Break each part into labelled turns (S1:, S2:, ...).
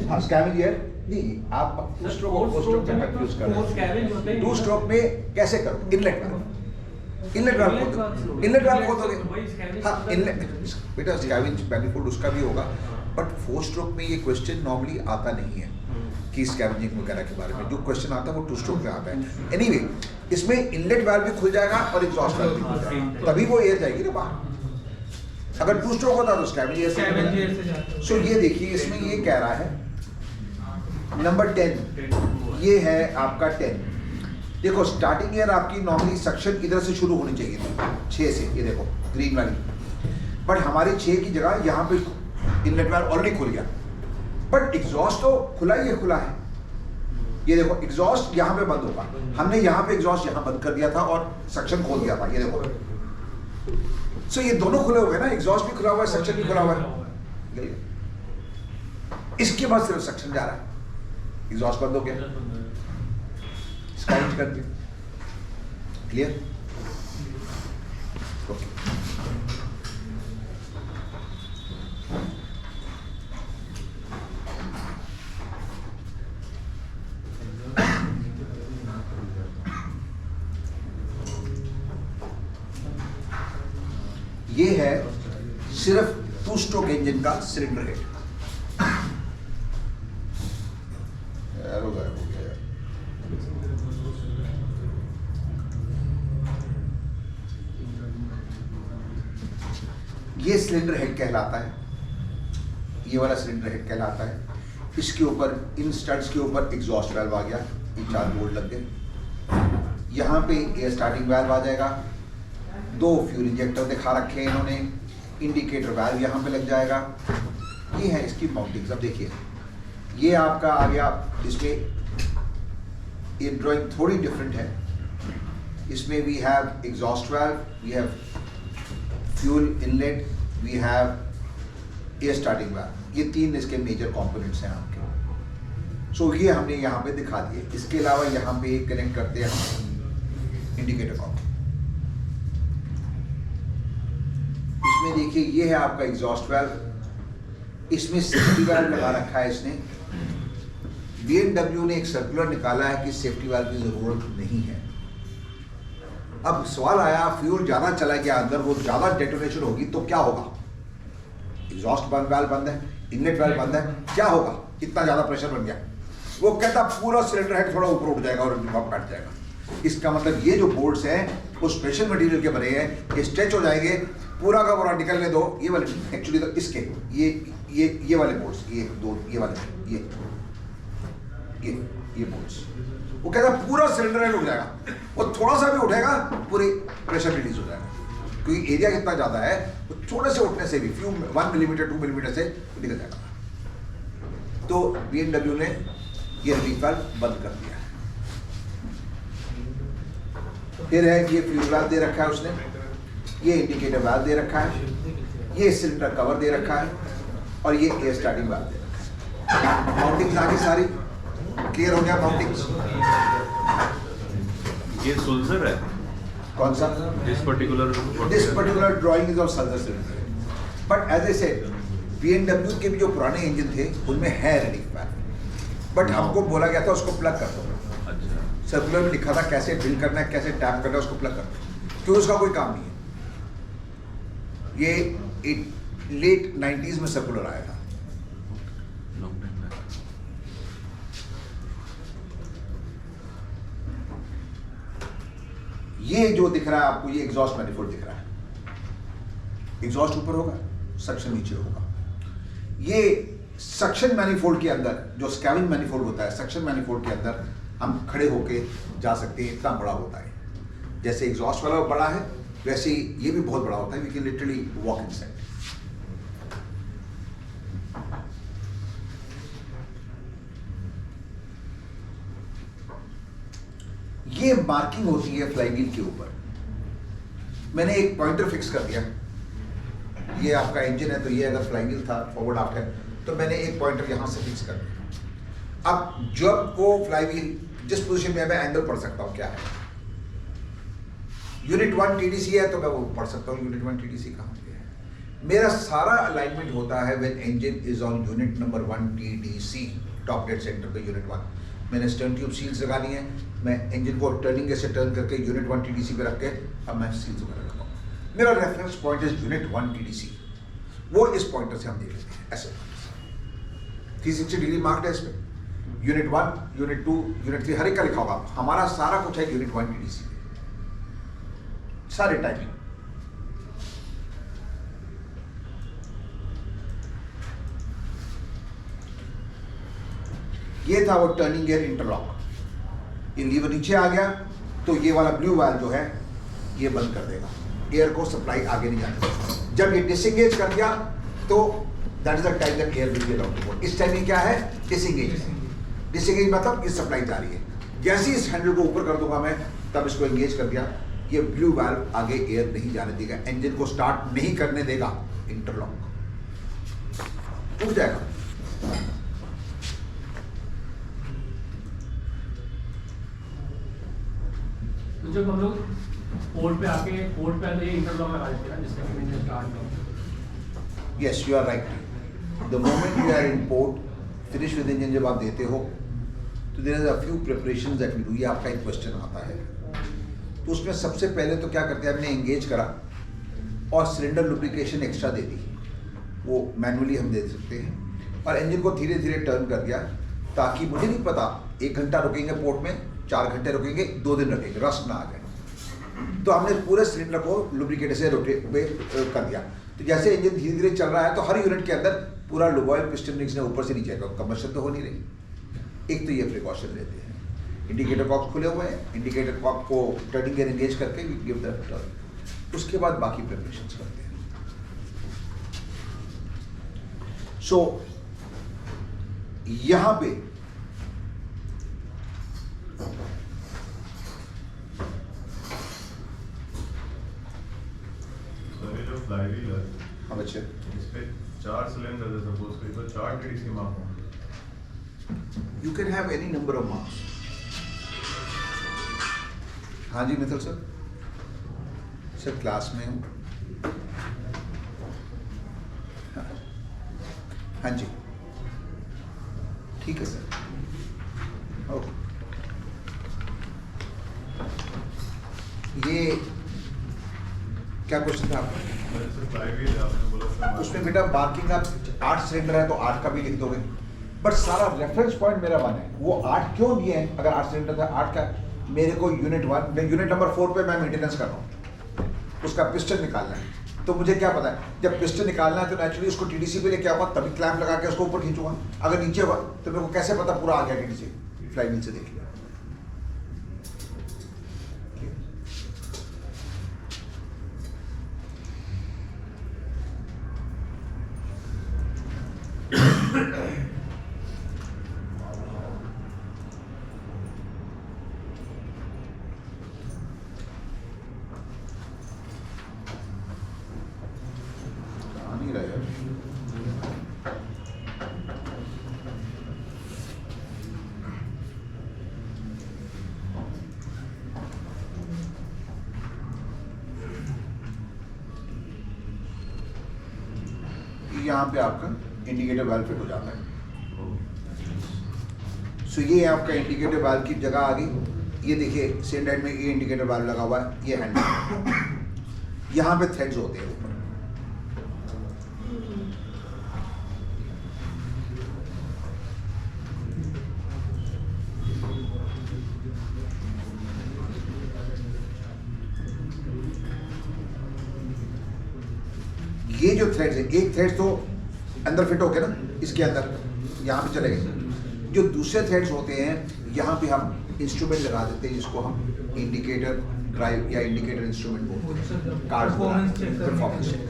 S1: हाँ स्कैवेंजर नहीं, आप टू स्ट्रोक और फोर स्ट्रोक में कंफ्यूज कर रहे हैं। टू स्ट्रोक में कैसे करो, इनलेट वाल्व खोल दो, इनलेट वाल्व खोल दोगे। हाँ इनलेट बेटा स्कैवेंज मैनिफोल्ड उसका भी होगा, बट फोर स्ट्रोक में ये क्वेश्चन नॉर्मली आता नहीं है कि स्कैवेंजिंग वगैरह के बारे में। जो क्वेश्चन आता है वो टू स्ट्रोक में आता है। एनीवे इसमें इनलेट वाल्व भी खुल जाएगा और एग्जॉस्ट वाल्व भी खुल जाएगा, तभी वो एयर जाएगी ना बाहर। अगर टू स्ट्रोक होता तो स्कैवेंजर से। सो ये देखिए इसमें ये कह रहा है नंबर 10, ये है आपका 10। देखो स्टार्टिंग ईयर आपकी नॉर्मली सक्शन इधर से शुरू होनी चाहिए थी 6 से, ये देखो ग्रीन वाली, बट हमारी 6 की जगह यहाँ पे इनलेट वाल्व ऑलरेडी खुल गया, बट एग्जॉस्ट तो खुला ही खुला है। ये देखो एग्जॉस्ट यहाँ पे बंद होगा, हमने यहाँ पे एग्जॉस्ट यहाँ बंद कर दिया था और सक्शन खोल दिया था, ये देखो। सो ये दोनों खुले हुए ना, एग्जॉस्ट भी खुला हुआ है, सक्शन भी खुला हुआ है। इसके बाद सिर्फ सक्शन जा रहा है, एग्जॉस्ट बंद हो गया, स्काउट कर दिया। क्लियर? ओके। ये है सिर्फ टू स्ट्रोक इंजन का सिलेंडर हेड। ये सिलेंडर हेड कहलाता है, ये वाला सिलेंडर हेड कहलाता है। इसके ऊपर इन स्टड्स के ऊपर एग्जॉस्ट वाल्व आ गया, ये 4 बोल्ट लग गए। यहाँ पे एयर स्टार्टिंग वाल्व आ जाएगा, 2 फ्यूल इंजेक्टर दिखा रखे हैं इन्होंने, इंडिकेटर वाल्व यहाँ पे लग जाएगा। ये है इसकी माउंटिंग। अब देखिए ये आपका आ गया, इसमें ये ड्राइंग थोड़ी डिफरेंट है। इसमें we have exhaust valve, we have fuel inlet, we have air starting valve. ये 3 इसके मेजर कंपोनेंट्स हैं आपके। सो ये हमने यहाँ पे दिखा दिए। इसके अलावा यहाँ पे कनेक्ट करते हैं हम इंडिकेटर कॉम्पोनेंट। इसमें देखिए ये है आपका एग्जॉस्ट वाल्व, इसमें सेफ्टी वाल्व लगा रखा है इसने। BMW ने एक सर्कुलर निकाला है कि सेफ्टी वाल्व की जरूरत नहीं है। अब सवाल आया फ्यूल ज्यादा चला गया अंदर, वो ज्यादा डेटोनेशन होगी तो क्या होगा? एग्जॉस्ट वाल्व बंद है, इनलेट वाल्व बंद है, क्या होगा? इतना ज्यादा प्रेशर बन गया, वो कहता पूरा सिलेंडर हेड थोड़ा ऊपर उठ जाएगा और कट जाएगा। इसका मतलब ये जो बोल्ट्स हैं वो स्पेशल मटेरियल के बने हैं, ये स्ट्रेच हो जाएंगे, पूरा का पूरा निकलने दो। ये वाले एक्चुअली तो इसके ये वाले बोल्ट्स, ये 2 ये वाले ये बोल्ट्स, वो कहता पूरा सिलेंडर हेड उठ जाएगा, वो थोड़ा सा भी उठेगा पूरी प्रेशर रिलीज हो जाएगा, क्योंकि एरिया कितना ज़्यादा है, तो थोड़े से उठने से भी 1 मिलीमीटर 2 मिलीमीटर से निकल जाएगा। तो BMW ने ये रिलीफ वाल्व बंद कर दिया है। फिर है ये फ्यूल वाल्व दे रखा है उसने, ये इंडिकेटर वाल्व दे रखा है, ये सिलेंडर कवर दे रखा है और ये एयर स्टार्टिंग वाल्व दे रखा है। माउंटिंग्स आगे सारी क्लियर हो गया। माउंटिंग्स
S2: ये सुल्जर है
S1: कौन सा?
S2: This particular
S1: drawing is of Sulzer cylinder, but as I said BMW के भी जो पुराने इंजन थे उनमें है रिलीफ वाल्व, बट हमको बोला गया था उसको प्लग कर दो।
S2: अच्छा,
S1: सर्कुलर में लिखा था कैसे ड्रिल करना है, कैसे टैप करना है, उसको प्लग कर दो, क्योंकि उसका कोई काम नहीं है। ये लेट 90s में सर्कुलर आया था। ये जो दिख रहा है आपको, ये एग्जॉस्ट मैनिफोल्ड दिख रहा है। एग्जॉस्ट ऊपर होगा, सक्शन नीचे होगा। ये सक्शन मैनिफोल्ड के अंदर जो स्कैविंग मैनिफोल्ड होता है, सक्शन मैनिफोल्ड के अंदर हम खड़े होके जा सकते हैं, इतना बड़ा होता है। जैसे एग्जॉस्ट वाला बड़ा है वैसे ही ये भी बहुत बड़ा होता है, we can literally walk inside. ये मार्किंग होती है फ्लाईव्हील के ऊपर। मैंने एक पॉइंटर फिक्स कर दिया, ये आपका इंजन है तो ये अगर फ्लाईव्हील था फॉरवर्ड आफ्ट है तो मैंने एक पॉइंटर यहां से फिक्स कर दिया। अब जब वो फ्लाईव्हील जिस पोजीशन में है मैं एंगल पढ़ सकता हूं क्या है। यूनिट 1 TDC है तो मैं वो पढ़ सकता हूँ यूनिट 1 TDC कहाँ पे है। मेरा सारा अलाइनमेंट होता है when engine is on unit number 1 TDC, top dead centre पे यूनिट 1। मैंने स्टर्न ट्यूब सील्स लगानी है, मैं इंजन को टर्निंग से टर्न करके यूनिट 1 TDC पे रख के अब मैं सील्स वगैरह लगाऊँ। मेरा reference point is unit 1 TDC, वो इस पॉइंटर से हम देख लेते हैं ऐसे 360 डिग्री मार्क्ड है इसमें। यूनिट 1, यूनिट 2, यूनिट 3 हर एक का लिखा होगा। हमारा सारा कुछ है यूनिट 1 TDC पे, सारे टाइमिंग। ये था वो टर्निंग गियर इंटरलॉक। ये लीवर नीचे आ गया तो ये वाला ब्लू वाल्व जो है ये बंद कर देगा, एयर को सप्लाई आगे नहीं जाने देगा। जब ये डिसएंगेज कर दिया तो that is the time that air will be allowed to go. इस टाइम ये क्या है? डिसएंगेज। डिसएंगेज मतलब ये सप्लाई जा रही है। जैसे ही इस हैंडल को ऊपर कर दूंगा मैं, तब इसको एंगेज कर दिया, ये ब्लू वाल्व आगे एयर नहीं जाने देगा, इंजन को स्टार्ट नहीं करने देगा, इंटरलॉक उठ जाएगा।
S3: तो जब हम लोग पोर्ट पे आके ये इंटरलॉक लगा देते हैं जिसका कि इंजन स्टार्ट हो।
S1: Yes, you are right. The moment you are in port, finish with engine जब आप देते हो, तो there is a few preparations that we do. ये आपका एक क्वेश्चन आता है, तो उसमें सबसे पहले तो क्या करते हैं, हमने एंगेज करा और सिलेंडर लुब्रिकेशन एक्स्ट्रा दे दी, वो मैनुअली हम दे सकते हैं, और इंजन को धीरे धीरे टर्न कर दिया, ताकि मुझे नहीं पता 1 घंटा रुकेंगे पोर्ट में, 4 घंटे रुकेंगे, 2 दिन रुकेंगे, रस्ट ना आ जाए। तो हमने पूरे सिलेंडर को लुब्रिकेट से रोटेट कर दिया। तो जैसे इंजन धीरे धीरे चल रहा है तो हर यूनिट के अंदर पूरा लुब्रिकेट पिस्टन रिंग्स ने ऊपर से नीचे का कंबशन तो हो नहीं रही। एक तो ये प्रिकॉशन लेते हैं, इंडिकेटर कॉक्स खुले हुए हैं, इंडिकेटर कॉक को टर्निंग गियर एंगेज करके वी गिव द टर्न, उसके बाद बाकी प्रिपरेशंस करते हैं। सो यहां पे
S2: फ्लाईव्हील है,
S1: हाँ बच्चे,
S2: इस पे 4 सिलेंडर है सपोज करिए, तो 4 TDC मार्क होंगे।
S1: You can have any number of marks. हाँ जी मित्तल सर, सर क्लास में हूँ। हाँ जी ठीक है सर, ओके। ये क्या क्वेश्चन था आपका?
S2: फ्लाईव्हील है, आपने बोला
S1: उसमें बेटा मार्किंग आप 8 सिलेंडर है तो 8 का भी लिख दोगे, बट सारा रेफरेंस पॉइंट मेरा 1 है। वो 8 क्यों दिए हैं? अगर 8 सिलेंडर था 8 का, मेरे को यूनिट 1 यूनिट नंबर 4 पे मैं मेंटेनेंस कर रहा हूँ, उसका पिस्टन निकालना है। तो मुझे क्या पता है, जब पिस्टन निकालना है तो नेचुरली उसको TDC पे लेके आऊंगा, तभी क्लैंप लगा के उसको ऊपर खींचूंगा। अगर नीचे हुआ तो मेरे को कैसे पता पूरा आ गया TDC? फ्लाईव्हील से देख लिया। यहाँ पे आपका इंडिकेटर वाल्व फिट हो जाता है। सो ये आपका इंडिकेटर वाल्व की जगह आ गई। ये देखिए सेम साइड में ये इंडिकेटर वाल्व लगा हुआ है, ये हैंडल, यहाँ पे थ्रेड्स होते हैं ऊपर। ये जो थ्रेड्स है, एक थ्रेड तो अंदर फिट हो गया ना, इसके अंदर यहाँ पे चले गए। जो दूसरे थ्रेड्स होते हैं यहाँ पे हम इंस्ट्रूमेंट लगा देते हैं, जिसको हम इंडिकेटर ड्राइव या इंडिकेटर इंस्ट्रूमेंट बोलते हैं। Card performance check.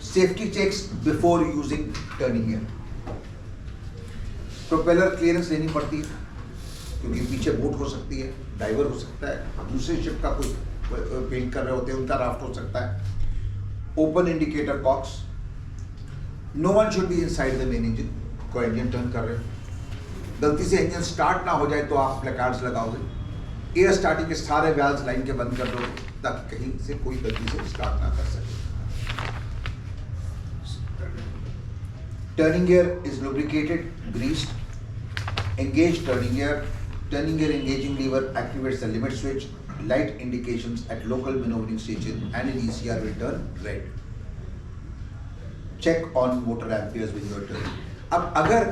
S1: Safety checks before using turning gear. Propeller clearance लेनी पड़ती है, क्योंकि पीछे बोट हो सकती है, डाइवर हो सकता है, दूसरे शिप का कोई पेंट कर रहे होते हैं, उनका राफ्ट हो सकता है। Open indicator cocks, no one should be inside the main engine. कोई इंजन टर्न कर रहे हो गलती से इंजन स्टार्ट ना हो जाए तो आप प्लेकार्ड्स लगाओगे। एयर स्टार्टिंग के सारे वैल्व्स लाइन के बंद कर दोगे ताकि कहीं से कोई गलती से स्टार्ट ना कर सके। Turning gear is lubricated, greased. Engage turning gear. Turning gear engaging lever activates the limit switch. Light indications at local maneuvering station and in ECR will turn red. Check on motor amperes when you are turning. अब अगर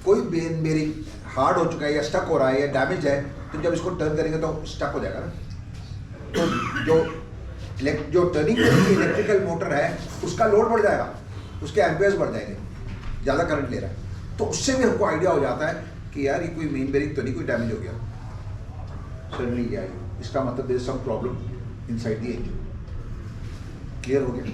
S1: कोई bearing hard हो चुका है या stuck हो रहा है या डैमेज है तो जब इसको टर्न करेंगे तो स्टक हो जाएगा ना। तो जो टर्निंग इलेक्ट्रिकल मोटर है उसका लोड बढ़ जाएगा, उसके एम्पेयर्स बढ़ जाएंगे, ज़्यादा करंट ले रहा है, तो उससे भी हमको आइडिया हो जाता है कि यार ये कोई मेन बेरिंग तो नहीं, कोई डैमेज हो गया। सडनली ये आई, इसका मतलब there is some problem inside the engine. Clear हो गया?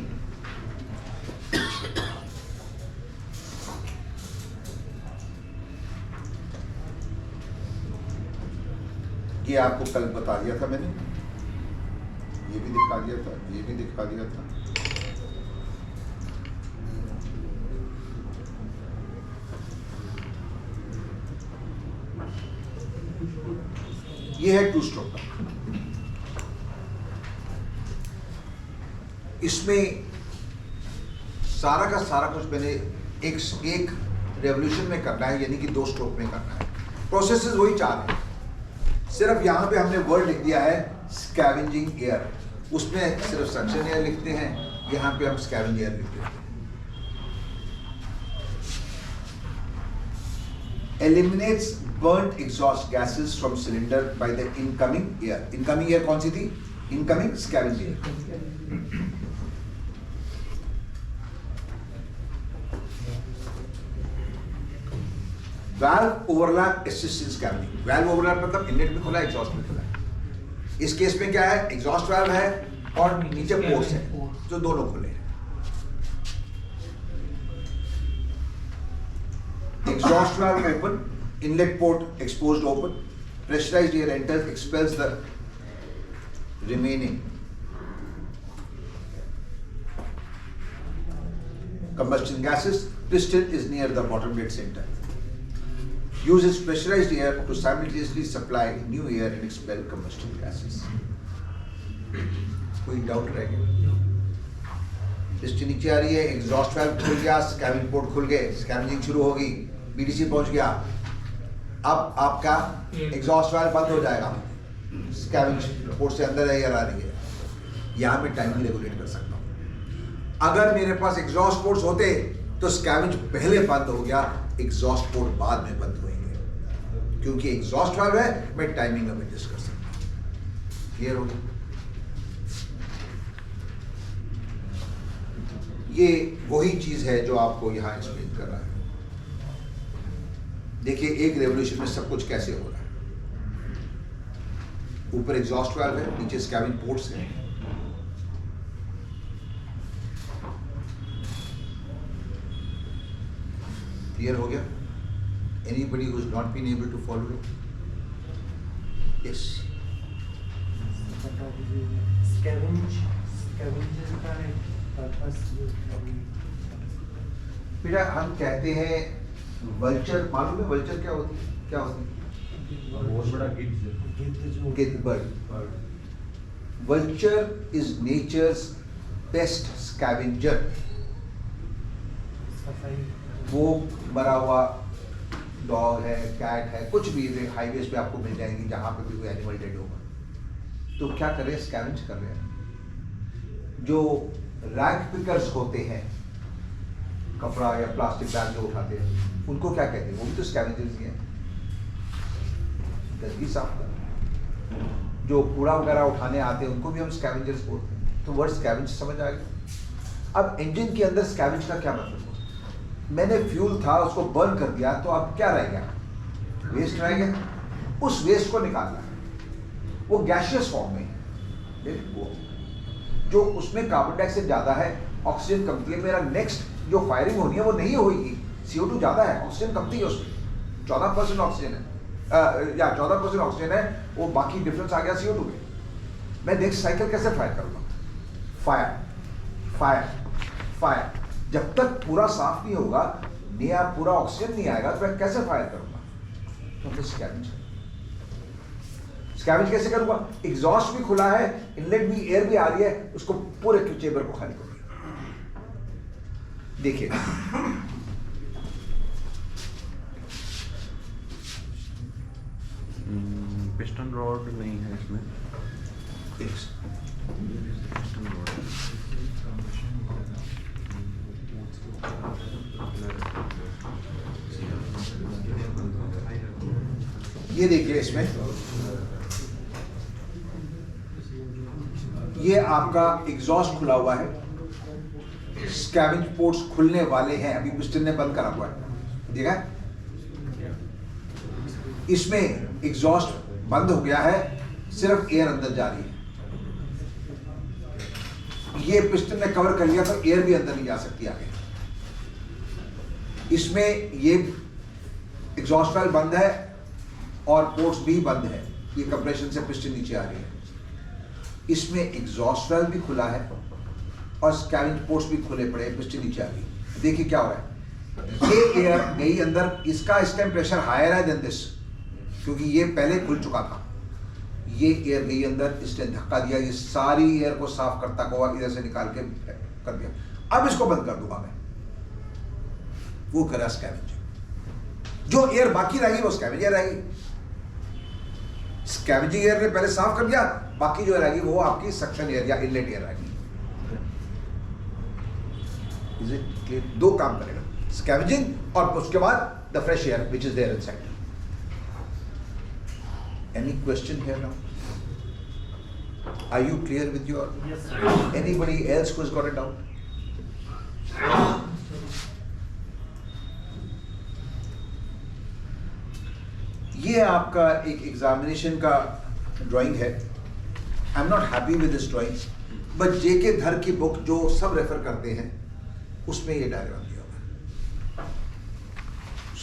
S1: ये आपको कल बता दिया था मैंने, ये भी दिखा दिया था, ये भी दिखा दिया था। ये है टू स्ट्रोक का। इसमें सारा का सारा कुछ मैंने एक रेवोल्यूशन में करना है, यानी कि 2 स्ट्रोक में करना है। प्रोसेसेस वही 4 है, सिर्फ यहाँ पे हमने वर्ड लिख दिया है स्कैवेंजिंग एयर, उसमें सिर्फ सक्शन एयर लिखते हैं, यहाँ पे हम स्कैवेंज एयर लिखते हैं। Eliminates burnt exhaust gases from cylinder by the incoming air. Incoming air कौन सी थी? Incoming scavenge air. Valve overlap assists in scavenging. Valve overlap मतलब इनलेट में खुला है, एग्जॉस्ट में खुला है। इस केस में क्या है? एग्जॉस्ट वाल्व है और नीचे पोर्ट्स है जो दोनों खुले हैं। Exhaust valve open, inlet port exposed open, pressurized air enters, expels the remaining combustion gases. Piston is near the bottom dead center. Uses pressurized air to simultaneously supply new air and expel combustion gases. कोई doubt रह गया? Piston नीचे आ रही है, exhaust valve खुल गया, scavenge port खुल गए, स्कैवेंजिंग शुरू होगी, बीडीसी पहुंच गया। अब आपका एग्जॉस्ट वाल्व बंद हो जाएगा, स्कैवेंज पोर्ट से अंदर एयर आ रही है, यहाँ मैं टाइमिंग रेगुलेट कर सकता हूँ। अगर मेरे पास एग्जॉस्ट पोर्ट्स होते तो स्कैवेंज पहले बंद हो गया, एग्जॉस्ट पोर्ट बाद में बंद होंगे, क्योंकि एग्जॉस्ट वाल्व है, मैं टाइमिंग अब एडजस्ट कर सकता हूँ। क्लियर हो गया? ये वही चीज है जो आपको यहाँ एक्सप्लेन कर रहा है। देखिए एक रेवोल्यूशन में सब कुछ कैसे हो रहा है। ऊपर एग्जॉस्ट वाल्व है, नीचे स्कैवेंज पोर्ट्स है। क्लियर हो गया? Anybody who has not been able to follow it? Yes. बेटा हम कहते हैं वल्चर, मालूम है वल्चर क्या होती है? क्या होती है?
S2: बहुत बड़ा
S1: गिद्ध। Vulture is nature's best scavenger. वो मरा हुआ डॉग है, कैट है, कुछ भी हाईवेज पे आपको मिल जाएंगी, जहां पे भी कोई एनिमल डेड होगा, तो क्या कर रहे हैं? स्कैवेंज कर रहे हैं। जो रैग पिकर्स होते हैं, कपड़ा या प्लास्टिक बैग जो उठाते हैं, उनको क्या कहते हैं? वो भी तो स्कैवेंजर्स ही हैं। गंदगी साफ कर, जो कूड़ा वगैरह उठाने आते हैं उनको भी हम स्कैवेंजर्स बोलते हैं। तो वर्ड स्कैवेंज समझ आ गया। अब इंजन के अंदर स्कैवेंज का क्या मतलब है? मैंने फ्यूल था उसको बर्न कर दिया, तो अब क्या रह गया? वेस्ट रह गया। उस वेस्ट को निकालना, वो गैसियस फॉर्म में है, वो जो उसमें कार्बन डाइऑक्साइड ज्यादा है, ऑक्सीजन कमती है। मेरा नेक्स्ट जो फायरिंग होनी है वो नहीं होगी, CO2 ज्यादा है, ऑक्सीजन कमती है उसमें, 14% ऑक्सीजन है या 14% ऑक्सीजन है, वो बाकी डिफरेंस आ गया CO2 में। मैं नेक्स्ट साइकिल कैसे फायर करूंगा? Fire fire fire. जब तक पूरा साफ नहीं होगा, नया पूरा ऑक्सीजन नहीं आएगा, तो मैं कैसे फायर करूंगा? From the scavenge. स्कैवेंज कैसे करूंगा? एग्जॉस्ट भी खुला है, इनलेट भी, एयर भी आ रही है, उसको पूरे चेंबर को खाली करूंगा। देखिए
S4: पिस्टन रॉड नहीं है इसमें। पिस्टन रॉड
S1: ये देखिए, इसमें ये आपका एग्जॉस्ट खुला हुआ है, स्कैवेंज पोर्ट्स खुलने वाले हैं, अभी पिस्टन ने बंद करा हुआ है, देखा है? इसमें एग्जॉस्ट बंद हो गया है, सिर्फ एयर अंदर जा रही है। ये पिस्टन ने कवर कर लिया तो एयर भी अंदर नहीं जा सकती आगे। इसमें ये एग्जॉस्ट वाल्व बंद है और पोर्ट्स भी बंद है, ये कंप्रेशन से पिस्टन नीचे आ रही है। इसमें एग्जॉस्ट वाल्व भी खुला है और स्कैवेंज पोर्ट्स भी खुले पड़े हैं, पिस्टन नीचे आ गई। देखिए क्या हो रहा है, ये एयर गई अंदर, इसका इस टाइम प्रेशर हायर है देन दिस, क्योंकि ये पहले खुल चुका था। ये एयर गई अंदर, इसने धक्का दिया, ये सारी एयर को साफ करता हुआ इधर से निकाल के कर दिया। अब इसको बंद कर दूंगा मैं, वो करा स्कैवेंज। जो एयर बाकी रहेगी वो स्कैवेंज एयर रहेगी। स्कैवेंजिंग एयर ने पहले साफ कर दिया, बाकी जो रहेगी वो आपकी सक्शन एयर या इनलेट एयर रहेगी। Is it clear? दो काम करेगा, स्कैवेंजिंग और उसके बाद the fresh air which is there inside. Any question here now? Are you clear with your?
S3: Yes, sir.
S1: Anybody else who's got a doubt? ये आपका एक एग्जामिनेशन का ड्राइंग है। I am not happy with this drawing, but JK Dhar की book जो सब refer करते हैं उसमें ये डायग्राम दिया हुआ है।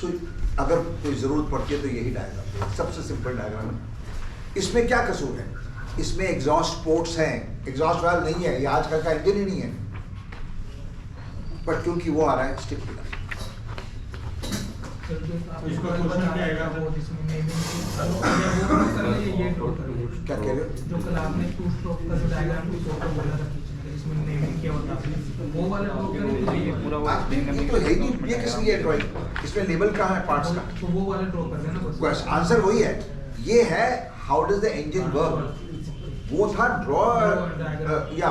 S1: सो अगर कोई जरूरत पड़ती है तो यही डायग्राम है, सबसे सिंपल डायग्राम है। इसमें क्या कसूर है? इसमें एग्जॉस्ट पोर्ट्स हैं, एग्जॉस्ट वाल्व नहीं है, ये आजकल का इंजन ही नहीं है, बट क्योंकि वो आ रहा है स्टिक टू दैट।
S5: इसका क्वेश्चन क्या आएगा?
S1: क्या कह रहे हो?
S5: जो कल आपने टू स्ट्रोक का जो डायग्राम की फोटो बोला था, इसमें नेमिंग किया होता आपने, वो वाला ड्रॉ करेंगे तो ये पूरा
S1: ये तो है ही नहीं, ये किस लिए ड्राइंग? इसमें लेबल कहाँ है पार्ट्स का?
S5: तो वो वाला ड्रॉ कर देना बस।
S1: आंसर वही है, ये है how does the engine work. वो था ड्रॉ, या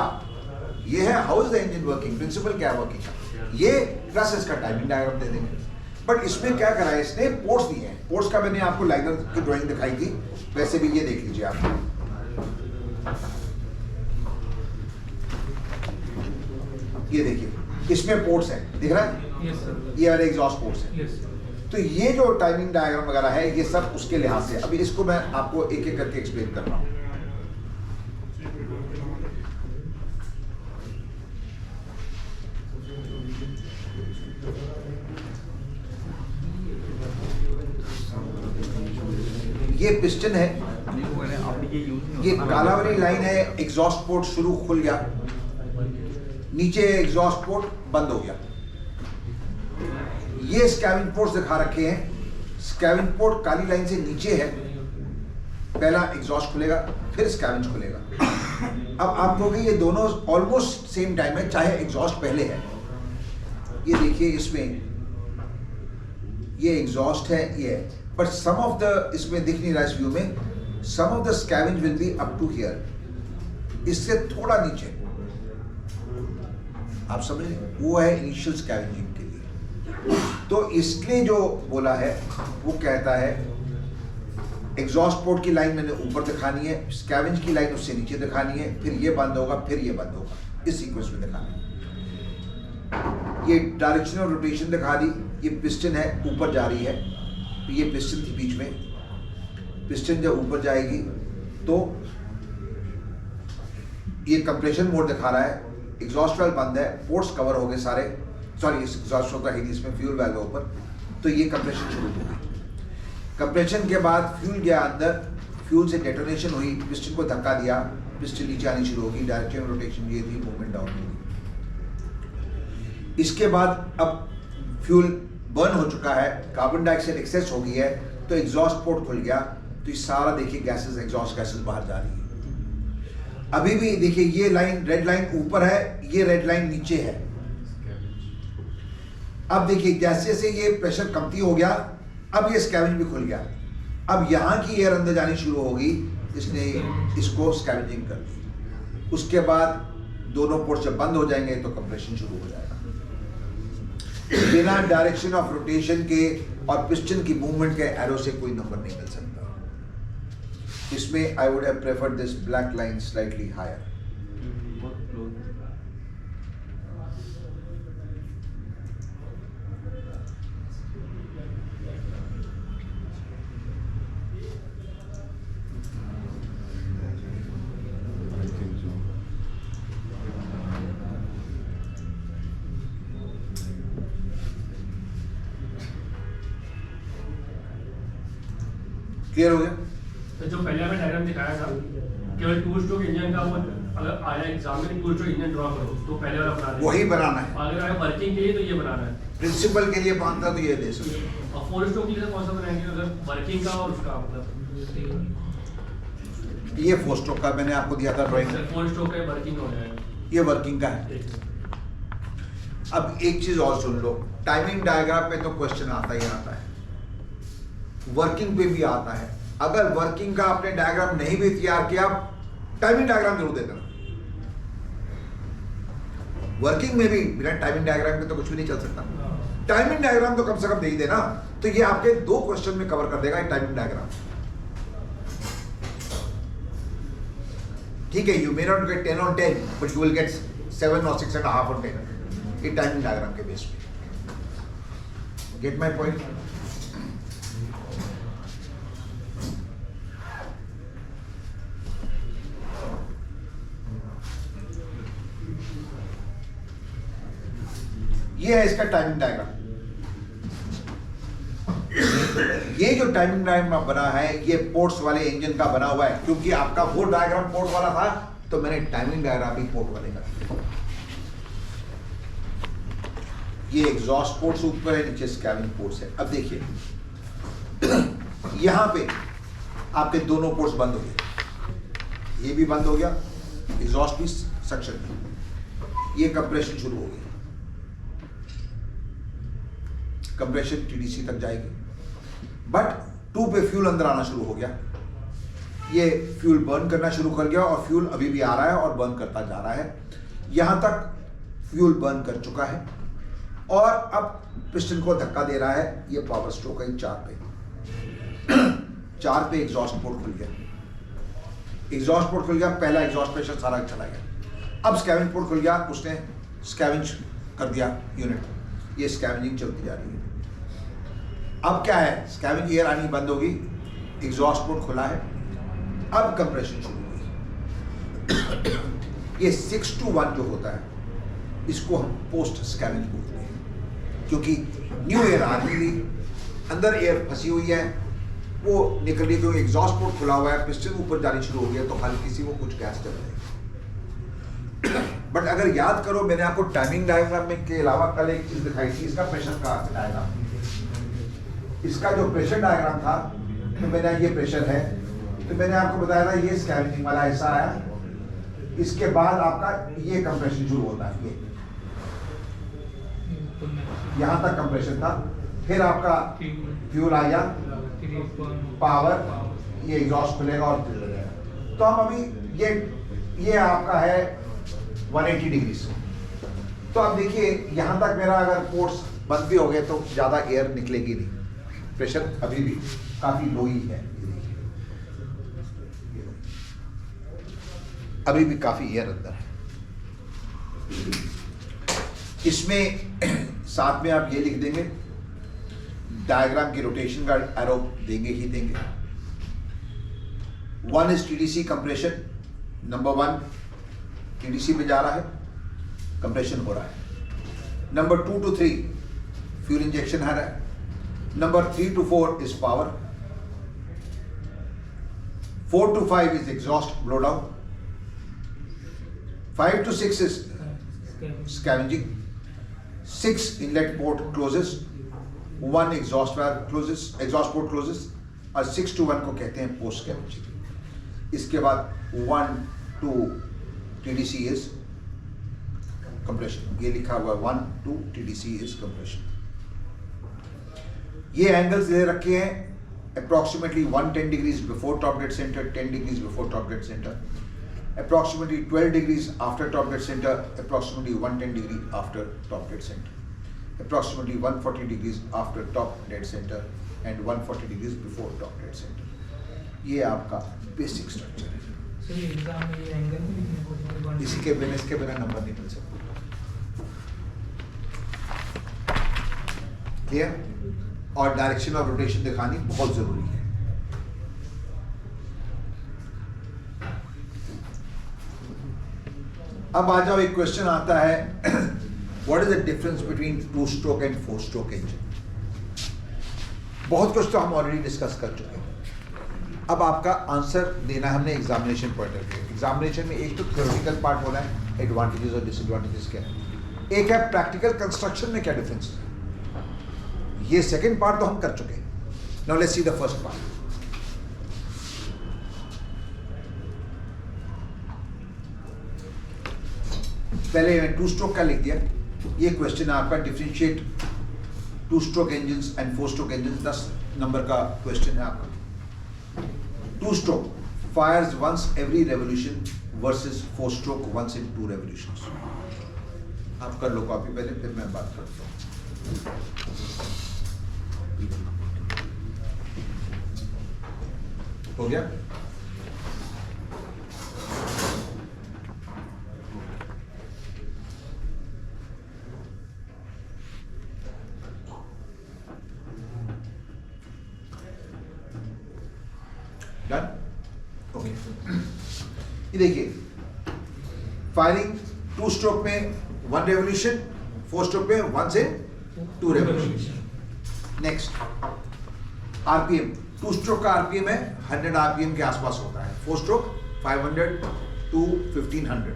S1: ये है how is the engine working, principle क्या वर्किंग है, ये प्लस इसका टाइमिंग डायग्राम दे देंगे। बट इसमें क्या करा है इसने, पोर्ट्स दिए हैं। पोर्ट्स का मैंने आपको लाइनर की ड्राइंग दिखाई थी, वैसे भी ये देख लीजिए आप। ये देखिए, इसमें पोर्ट्स हैं, दिख रहा है?
S5: Yes sir.
S1: ये वाले एग्जॉस्ट पोर्ट्स हैं।
S5: Yes sir.
S1: तो ये जो टाइमिंग डायग्राम वगैरह है, ये सब उसके लिहाज से। अभी इसको मैं आपको एक एक करके एक्सप्लेन कर रहा हूँ। ये पिस्टन है, ये काला वाली लाइन है, एग्जॉस्ट पोर्ट शुरू खुल गया, नीचे एग्जॉस्ट पोर्ट बंद हो गया। ये स्कैवेंज पोर्ट्स दिखा रखे हैं, स्कैवेंज पोर्ट काली लाइन से नीचे है, पहला एग्जॉस्ट खुलेगा फिर स्कैवेंज खुलेगा। अब आप कहोगे ये दोनों ऑलमोस्ट सेम टाइम है, चाहे एग्जॉस्ट पहले है। ये देखिए, इसमें ये एग्जॉस्ट है, ये है, बट सम ऑफ द, इसमें दिख नहीं रहा इस व्यू में, some of the scavenge will be up to here, इससे थोड़ा नीचे। आप समझ रहे, वो है इनिशियल स्कैवेंजिंग के लिए। तो इसने जो बोला है वो कहता है एग्जॉस्ट पोर्ट की लाइन मैंने ऊपर दिखानी है, स्कैवेंज की लाइन उससे नीचे दिखानी है, फिर ये बंद होगा फिर ये बंद होगा, इस सीक्वेंस में दिखाना है। ये डायरेक्शनल रोटेशन दिखा दी, ये पिस्टन है ऊपर जा रही है, ये पिस्टन थी बीच में, पिस्टन जब ऊपर जाएगी तो ये कंप्रेशन मोड दिखा रहा है, एग्जॉस्ट वाल्व बंद है, पोर्ट्स कवर हो गए सारे, सॉरी एग्जॉस्ट होगा ही, इसमें फ्यूल वाल्व है ऊपर, तो ये कंप्रेशन शुरू हो गई। कंप्रेशन के बाद फ्यूल गया अंदर, फ्यूल से डेटोनेशन हुई, पिस्टन को धक्का दिया, पिस्टन नीचे आनी शुरू होगी, डायरेक्शन रोटेशन ये थी, मूवमेंट डाउन होगी। इसके बाद अब फ्यूल बर्न हो चुका है, कार्बन डाइऑक्साइड एक्सेस हो गई है, तो एग्जॉस्ट पोर्ट खुल गया, तो ये सारा देखिए गैसेस, एग्जॉस्ट गैसेस बाहर जा रही है। अभी भी देखिए ये लाइन, रेड लाइन ऊपर है, ये रेड लाइन नीचे है। अब देखिए जैसे जैसे ये प्रेशर कमती हो गया, अब ये स्कैवेंज भी खुल गया। अब यहाँ की एयर अंदर जानी शुरू होगी, इसने इसको स्कैवेंजिंग कर दी। उसके बाद दोनों पोर्ट जब बंद हो जाएंगे तो कंप्रेशन शुरू हो जाएगा। बिना डायरेक्शन ऑफ रोटेशन के और पिस्टन की मूवमेंट के एरो से कोई नंबर नहीं मिल सकता। इसमें I would have preferred this black line slightly higher.
S4: बहुत क्लोज।
S1: क्लियर हो गया?
S3: तो जो पहले हमें डायग्राम दिखाया था केवल 2 स्ट्रोक इंजन का, वो अगर आया एग्जाम में 2 स्ट्रोक इंजन ड्रॉ करो तो पहले वाला बना दें,
S1: वही बनाना है।
S3: अगर आया वर्किंग के लिए तो ये बनाना है,
S1: प्रिंसिपल के लिए मानता तो ये दे सकते हैं।
S3: और 4 स्ट्रोक के लिए कौन सा बनाएंगे अगर वर्किंग का और उसका मतलब
S1: ये 4 स्ट्रोक का मैंने आपको दिया था ड्राइंग,
S3: 4 स्ट्रोक का वर्किंग हो जाएगा।
S1: ये वर्किंग का है। अब एक चीज और सुन लो, टाइमिंग डायग्राम पे तो क्वेश्चन आता ही आता है, वर्किंग पे भी आता है। अगर वर्किंग का आपने डायग्राम नहीं भी तैयार किया, टाइमिंग डायग्राम जरूर दे देना। वर्किंग में भी बिना टाइमिंग डायग्राम के तो कुछ भी नहीं चल सकता। टाइमिंग डायग्राम तो कम से कम दे ही देना, तो ये आपके 2 क्वेश्चन में कवर कर देगा ये टाइमिंग डायग्राम। ठीक है, you may not gate 10 on 10 but you will get 7 or 6.5 on 10 ये टाइमिंग डायग्राम के बेस पे। Gate my point? ये है इसका टाइमिंग डायग्राम। ये जो टाइमिंग डायग्राम बना है ये पोर्ट्स वाले इंजन का बना हुआ है, क्योंकि आपका वो डायग्राम पोर्ट वाला था तो मैंने टाइमिंग डायग्राम भी पोर्ट वाले का दिया। ये एग्जॉस्ट पोर्ट्स ऊपर है, नीचे स्कैविंग पोर्ट्स है। अब देखिए यहां पे आपके दोनों पोर्ट्स बंद हो गए, ये भी बंद हो गया, एग्जॉस्ट भी सक्शन में, ये कंप्रेशन शुरू हो गई, कंप्रेशन टीडीसी तक जाएगी। बट 2 पे फ्यूल अंदर आना शुरू हो गया, ये फ्यूल बर्न करना शुरू कर गया और फ्यूल अभी भी आ रहा है और बर्न करता जा रहा है। यहां तक फ्यूल बर्न कर चुका है और अब पिस्टन को धक्का दे रहा है। ये पावर स्ट्रोक है 4 पे। 4 पे एग्जॉस्ट पोर्ट खुल गया, एग्जॉस्ट पोर्ट खुल गया, पहला एग्जॉस्ट प्रेशर सारा चला गया। अब स्कैवेंज पोर्ट खुल गया, उसने स्कैवेंज कर दिया यूनिट, ये स्कैवेंजिंग चलती जा रही है। अब क्या है, स्कैवेंज एयर आनी बंद होगी, एग्जॉस्ट पोर्ट खुला है, अब कंप्रेशन शुरू हुई। ये 6 to 1 जो होता है इसको हम पोस्ट स्कैवेंज बोलते हैं, क्योंकि न्यू एयर आ रही थी, अंदर एयर फंसी हुई है, वो निकल रही है, क्योंकि एग्जॉस्ट पोर्ट खुला हुआ है, पिस्टन ऊपर जानी शुरू हो गया तो हल्की सी वो कुछ गैस चल रही है। बट अगर याद करो, मैंने आपको टाइमिंग डायग्राम में के अलावा कल एक चीज दिखाई थी, इसका प्रेशर का डायग्राम। इसका जो प्रेशर डायग्राम था, तो मैंने ये प्रेशर है, तो मैंने आपको बताया था ये स्कैवेंजिंग वाला हिस्सा आया, इसके बाद आपका ये कंप्रेशन शुरू होता है। ये यहाँ तक कंप्रेशन था, फिर आपका फ्यूल आ गया, पावर, ये एग्जॉस्ट खुलेगा और फिर लगेगा। तो हम अभी ये आपका है 180 डिग्री से। तो अब देखिए यहाँ तक मेरा अगर पोर्ट्स बंद भी हो गए तो ज़्यादा एयर निकलेगी नहीं, प्रेशर अभी भी काफ़ी लो ही है, अभी भी काफ़ी एयर अंदर है। इसमें साथ में आप ये लिख देंगे, डायग्राम की रोटेशन का एरो देंगे ही देंगे। 1 is TDC compression, number 1 TDC में जा रहा है, कंप्रेशन हो रहा है। नंबर 2 to 3 फ्यूल इंजेक्शन है रहा है। Number 3 to 4 is power. 4 to 5 is exhaust blow down. 5 to 6 is scavenging. 6 inlet port closes, 1 exhaust valve closes, exhaust port closes, और 6 to 1 को कहते हैं पोस्ट कैविटी। इसके बाद 1 to TDC इज कंप्रेशन, ये लिखा हुआ है 1 to TDC इज कंप्रेशन। ये एंगल्स दे रखे हैं approximately 110 degrees before top dead centre, 10 degrees before top dead centre, approximately 12 degrees after top dead center, approximately 110 degree after top dead center, approximately 140 degrees after top dead center and 140 degrees before top dead center. ये आपका basic structure है।
S5: Sir ये exam में ये angle भी लिखने को है,
S1: इसी के बिना, इसके बिना नंबर नहीं मिल सकता। क्लियर? और डायरेक्शन ऑफ रोटेशन दिखानी बहुत जरूरी है। अब आ जाओ, एक क्वेश्चन आता है, what is the difference between 2 stroke and 4 stroke engine. बहुत कुछ तो हम ऑलरेडी डिस्कस कर चुके हैं। अब आपका आंसर देना हमने examination point of view. Examination में एक तो थ्योरेटिकल पार्ट होना है, एडवांटेजेस और डिसएडवांटेजेस क्या है, एक है प्रैक्टिकल कंस्ट्रक्शन में क्या डिफरेंस है। ये सेकेंड पार्ट तो हम कर चुके हैं। Now let's see the first part. पहले मैंने 2 स्ट्रोक का लिख दिया। ये क्वेश्चन है आपका, differentiate 2 stroke engine and 4 stroke engine. 10 नंबर का क्वेश्चन है आपका। 2 stroke fires once every revolution versus 4 stroke once in 2 revolutions. आप कर लो कॉपी पहले, फिर मैं बात करता हूँ। हो गया? डन? ओके। ये देखिए, फायरिंग 2 स्ट्रोक में 1 रेवोल्यूशन, 4 स्ट्रोक में 1 से 2 रेवोल्यूशन। नेक्स्ट आरपीएम, 2 स्ट्रोक का आरपीएम है 100 आरपीएम के आसपास होता है, 4 स्ट्रोक 500 to 1500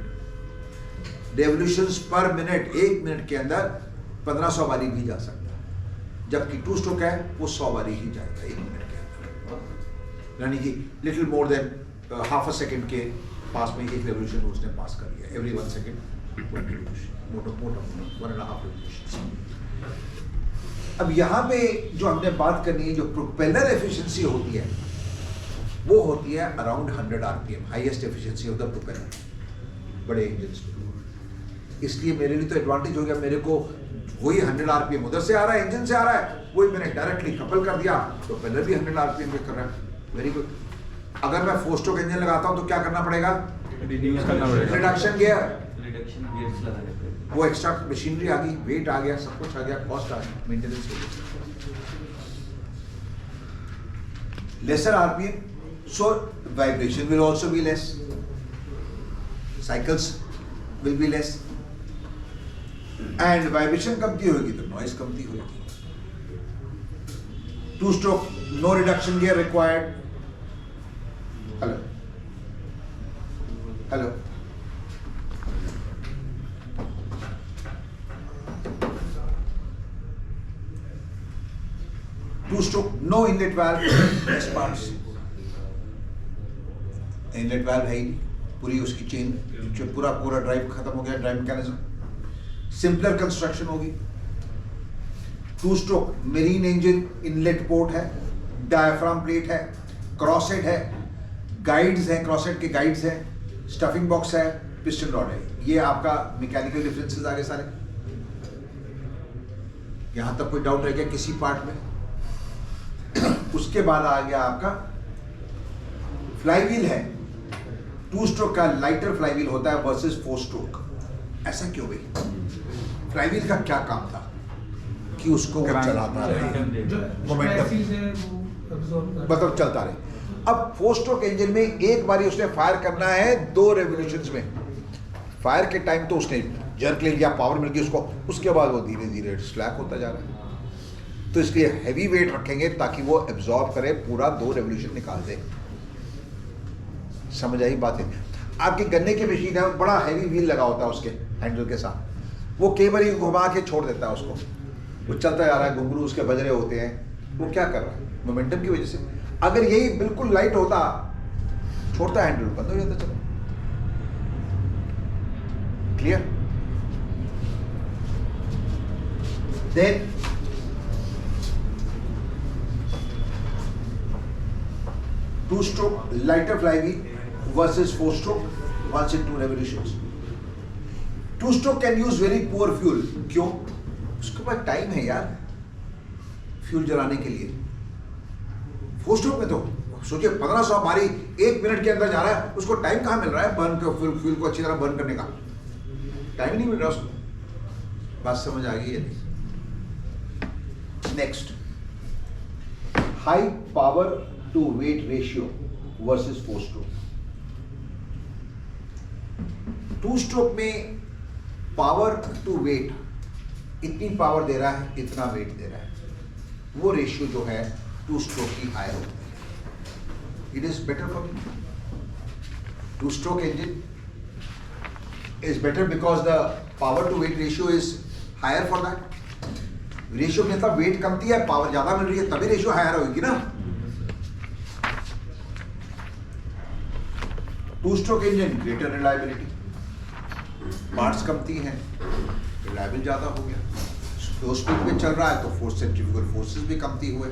S1: रेवोल्यूशंस पर मिनट। 1 मिनट के अंदर 1500 बारी भी जा सकता है, जबकि 2 स्ट्रोक है वो 100 बारी ही जाएगा 1 मिनट के अंदर। यानी कि little more than half a second के पास में एक रेवोल्यूशन उसने पास कर लिया। एवरी 1 सेकेंड 1 रेवोल्यूशन, मोटा 1.5 रेवोल्यूशन। अब यहाँ पे जो हमने बात करनी है, जो प्रोपेलर एफिशिएंसी होती है वो होती है around 100 RPM, highest efficiency of the propeller बड़े इंजन। इसलिए मेरे लिए तो एडवांटेज हो गया, मेरे को वही 100 आरपीएम उधर से आ रहा है, इंजन से आ रहा है, वही मैंने डायरेक्टली कपल कर दिया, प्रोपेलर भी 100 आरपीएम पे कर रहा है। Very good. अगर मैं 4 स्ट्रोक इंजन लगाता हूँ तो क्या करना पड़ेगा?
S4: रिड्यूस करना पड़ेगा,
S1: रिडक्शन गियर,
S4: रिडक्शन गियर्स लगाने पड़ेंगे।
S1: वो एक्स्ट्रा मशीनरी आ गई, वेट आ गया, सब कुछ आ गया, कॉस्ट आ गई, मेंटेनेंस हो गया। Lesser RPM, so vibration will also be less, cycles will be less, and vibration कमती होगी तो noise कमती होगी। 2 stroke, no reduction gear required। hello hello 2 stroke, no inlet valve, best parts। Inlet valve है ही नहीं, पूरी उसकी चेन जो पूरा ड्राइव खत्म हो गया, ड्राइव मैकेनिज्म। सिंपलर कंस्ट्रक्शन होगी। 2 stroke marine engine, inlet port है, डायफ्राम प्लेट है, क्रॉसहेड है, गाइड्स हैं, क्रॉसहेड के गाइड्स हैं, स्टफिंग बॉक्स है, पिस्टन रॉड है। ये आपका मैकेनिकल डिफरेंसेस आ गए सारे। यहां तक कोई डाउट रह गया किसी पार्ट में? उसके बाद आ गया आपका फ्लाईव्हील है। 2 स्ट्रोक का लाइटर फ्लाईव्हील होता है वर्सेस 4 स्ट्रोक। ऐसा क्यों भाई? फ्लाईव्हील का क्या काम था कि उसको वो चलाता रहे, मोमेंटम मतलब चलता रहे। अब 4 स्ट्रोक इंजन में एक बारी उसने फायर करना है 2 रेवोल्यूशंस में। फायर के टाइम तो उसने जर्क ले लिया, पावर मिल गई उसको, उसके बाद वो धीरे धीरे स्लैक होता जा रहा है। तो इसलिए हैवी वेट रखेंगे ताकि वो एब्जॉर्ब करे, पूरा 2 रेवोल्यूशन निकाल दे। समझ आई बात है? आपकी गन्ने की मशीन है, बड़ा हैवी व्हील लगा होता है उसके हैंडल के साथ, वो कई बार घुमा के छोड़ देता है उसको, वो चलता जा रहा है, घुंघरू उसके बज रहे होते हैं, वो क्या कर रहा है? मोमेंटम की वजह से। अगर यही बिल्कुल लाइट होता, छोड़ता हैंडल बंद हो जाता, चलो। Clear? Then two stroke lighter flywheel versus 4 stroke 1 से 2 revolutions. 2 stroke can use very poor fuel. क्यों? उसके पास टाइम है यार फ्यूल जलाने के लिए। 4 स्ट्रोक में तो सोचिए 1500 बारी 1 मिनट के अंदर जा रहा है, उसको टाइम कहाँ मिल रहा है बर्न कर फ्यूल को अच्छी तरह बर्न करने का? टाइम नहीं मिल रहा उसको। बात समझ आ गई है? Next, high power to weight ratio versus 4 stroke. 2 stroke में पावर टू वेट, इतनी पावर दे रहा है, इतना वेट दे रहा है, वो रेशियो जो है 2 स्ट्रोक की हायर होती है। It is better for me. 2 stroke engine is better because the power to weight ratio is higher for that. Ratio में मतलब वेट कमती है, पावर ज्यादा मिल रही है, तभी रेशियो हायर होगी ना। 2 stroke engine greater reliability, parts कमती हैं, रिलायबल ज्यादा हो गया। स्लो स्पीड पे चल रहा है तो फोर्स सेंट्रीफ्यूगल फोर्सेस भी कमती हुए।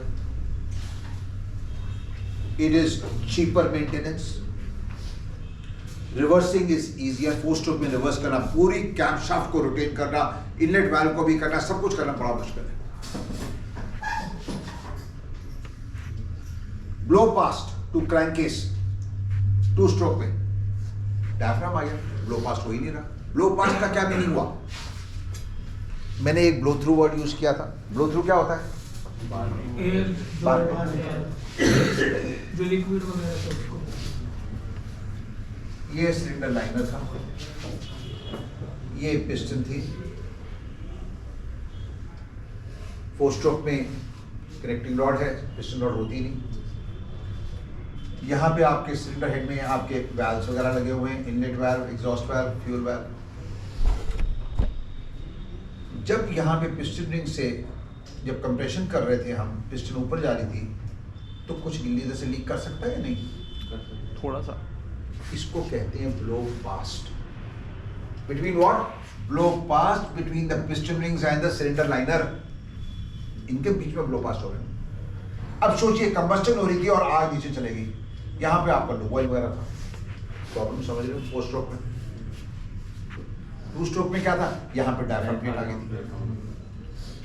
S1: It is cheaper maintenance. Reversing is easier. 4 stroke में रिवर्स करना, पूरी कैम्पशाफ्ट को रोटेट करना, इनलेट वाल्व को भी करना, सब कुछ करना बड़ा मुश्किल है। Blow past to crankcase 2 stroke में डायफ्राम आ गया, ब्लो पास्ट हो ही नहीं रहा। ब्लो पास्ट का क्या मीनिंग हुआ? मैंने एक ब्लो थ्रू वर्ड यूज किया था। ब्लो थ्रू क्या होता है?
S5: एयर जो लिक्विड वगैरह है उसको।
S1: ये सिलेंडर लाइनर था, ये पिस्टन थी। 4 स्ट्रोक में कनेक्टिंग रॉड है, पिस्टन रॉड होती नहीं। यहाँ पे आपके सिलेंडर हेड में आपके वैल्व्स वगैरह लगे हुए हैं, inlet valve, exhaust valve, fuel valve. जब यहाँ पे पिस्टन रिंग से जब कंप्रेशन कर रहे थे हम, पिस्टन ऊपर जा रही थी, तो कुछ गिल्ली जैसे लीक कर सकता है या नहीं?
S4: थोड़ा सा।
S1: इसको कहते हैं blow past. Between what? Blow past between the piston rings and the cylinder liner. इनके बीच में ब्लो पास्ट हो गया। अब सोचिए कंबस्टन हो रही थी और आग नीचे चलेगी, यहां पे आपका लो ऑयल वगैरह था। प्रॉब्लम समझ रहे हो? 4 स्ट्रोक में। 2 स्ट्रोक में क्या था? यहां पे डायफ्राम प्लेट आ गई थी,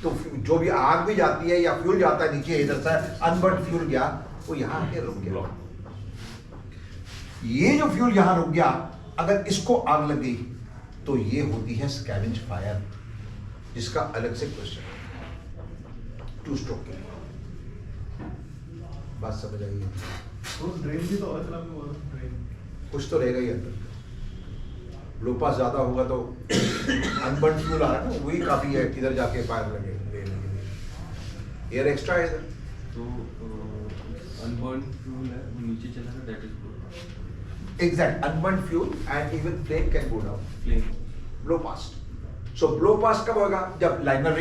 S1: तो जो भी आग भी जाती है या फ्यूल जाता है नीचे, इधर से अनबर्न फ्यूल गया, वो यहां आके रुक गया। ये जो फ्यूल यहां रुक गया, अगर इसको आग लग गई तो ये होती है स्कैवेंज फायर, जिसका अलग से क्वेश्चन है 2 स्ट्रोक के लिए। बात समझ आई है?
S2: तो ड्रेन भी तो अलग अलग हुआ ड्रेन।
S1: कुछ तो रहेगा ही अंदर। लो पास ज्यादा होगा तो अनबर्न फ्यूल आ रहा है ना, वही काफी है, किधर जाके फायर लगे लेने के लिए। एयर एक्स्ट्रा है इधर,
S4: तो अनबर्न फ्यूल है वो नीचे चला गया, that is good.
S1: exact unburned fuel and even flame can go down.
S4: Flame
S1: Blow past. So blow past कब होगा? जब लाइनर